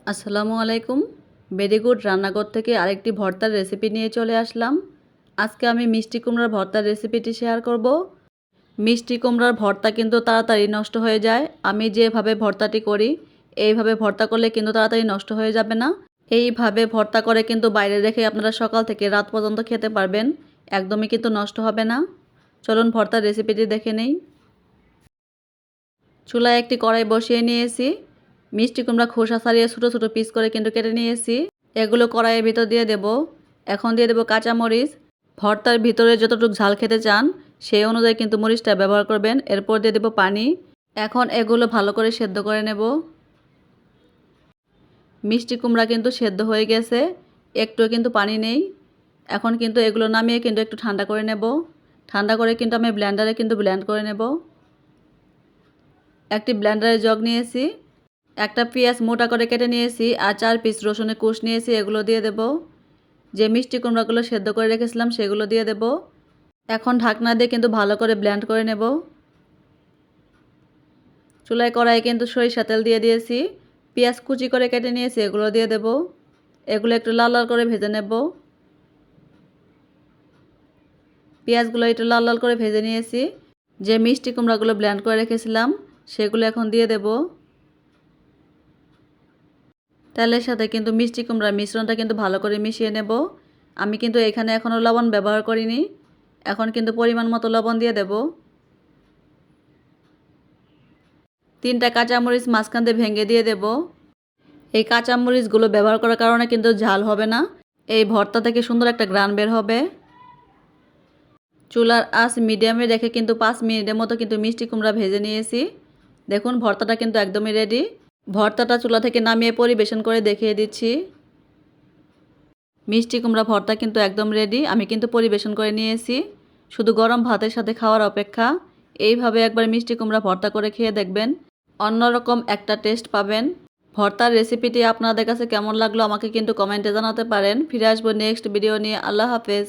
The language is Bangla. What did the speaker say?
আসসালামু আলাইকুম। ভেরি গুড রান্নাঘর থেকে আরেকটি ভর্তার রেসিপি নিয়ে চলে আসলাম। আজকে আমি মিষ্টি কুমড়ার ভর্তার রেসিপিটি শেয়ার করব। মিষ্টি কুমড়ার ভর্তা কিন্তু তাড়াতাড়ি নষ্ট হয়ে যায়। আমি যেভাবে ভর্তাটি করি এইভাবে ভর্তা করলে কিন্তু তাড়াতাড়ি নষ্ট হয়ে যাবে না। এইভাবে ভর্তা করে কিন্তু বাইরে রেখে আপনারা সকাল থেকে রাত পর্যন্ত খেতে পারবেন, একদমই কিন্তু নষ্ট হবে না। চলুন ভর্তার রেসিপিটি দেখে নেই। চুলায় একটি কড়াই বসিয়ে নিয়েছি। মিষ্টি কুমড়া খোসা ছাড়িয়ে ছোটো ছোটো পিস করে কিন্তু কেটে নিয়েছি। এগুলো কড়াইয়ের ভিতর দিয়ে দেব। এখন দিয়ে দেব কাঁচামরিচ। ভর্তার ভিতরে যতটুকু ঝাল খেতে চান সেই অনুযায়ী কিন্তু মরিচটা ব্যবহার করবেন। এরপর দিয়ে দেব পানি। এখন এগুলো ভালো করে সেদ্ধ করে নেব। মিষ্টি কুমড়া কিন্তু সেদ্ধ হয়ে গেছে, একটুও কিন্তু পানি নেই। এখন কিন্তু এগুলো নামিয়ে কিন্তু একটু ঠান্ডা করে নেব। ঠান্ডা করে কিন্তু আমি ব্লেন্ডারে কিন্তু ব্লেন্ড করে নেব। একটি ব্লেন্ডারের জগ নিয়েছি, একটা পেঁয়াজ মোটা করে কেটে নিয়েছি আর 4 পিস রসুনের কুচ নিয়েছি, এগুলো দিয়ে দেব। যে মিষ্টি কুমড়াগুলো সেদ্ধ করে রেখেছিলাম সেগুলো দিয়ে দেব। এখন ঢাকনা দিয়ে কিন্তু ভালো করে ব্লেন্ড করে নেব। চুলায় কড়াইয়ে কিন্তু সরিষা তেল দিয়ে দিয়েছি, পেঁয়াজ কুচি করে কেটে নিয়েছি, এগুলো দিয়ে দেব। এগুলো একটু লাল লাল করে ভেজে নেব। পেঁয়াজগুলো একটু লাল লাল করে ভেজে নিয়েছি। যে মিষ্টি কুমড়াগুলো ব্লেন্ড করে রেখেছিলাম সেগুলো এখন দিয়ে দেব। তেলের সাথে কিন্তু মিষ্টি কুমড়ার মিশ্রণটা কিন্তু ভালো করে মিশিয়ে নেব। আমি কিন্তু এখানে এখনও লবণ ব্যবহার করিনি। এখন কিন্তু পরিমাণ মতো লবণ দিয়ে দেব। 3টা কাঁচামরিচ মাঝখান দিয়ে ভেঙে দিয়ে দেব। এই কাঁচামরিচগুলো ব্যবহার করার কারণে কিন্তু ঝাল হবে না, এই ভর্তা থেকে সুন্দর একটা ঘ্রাণ বের হবে। চুলার আঁচ মিডিয়ামে রেখে কিন্তু 5 মিনিটের মতো কিন্তু মিষ্টি কুমড়া ভেজে নিয়েছি। দেখুন ভর্তাটা কিন্তু একদমই রেডি। ভর্তাটা চুলা থেকে নামিয়ে পরিবেশন করে দেখিয়ে দিচ্ছি। মিষ্টি কুমড়া ভর্তা কিন্তু একদম রেডি। আমি কিন্তু পরিবেশন করে নিয়েছি, শুধু গরম ভাতের সাথে খাওয়ার অপেক্ষা। এইভাবে একবার মিষ্টি কুমড়া ভর্তা করে খেয়ে দেখবেন, অন্যরকম একটা টেস্ট পাবেন। ভর্তার রেসিপিটি আপনাদের কাছে কেমন লাগলো আমাকে কিন্তু কমেন্টে জানাতে পারেন। ফিরে আসবো নেক্সট ভিডিও নিয়ে। আল্লাহ হাফেজ।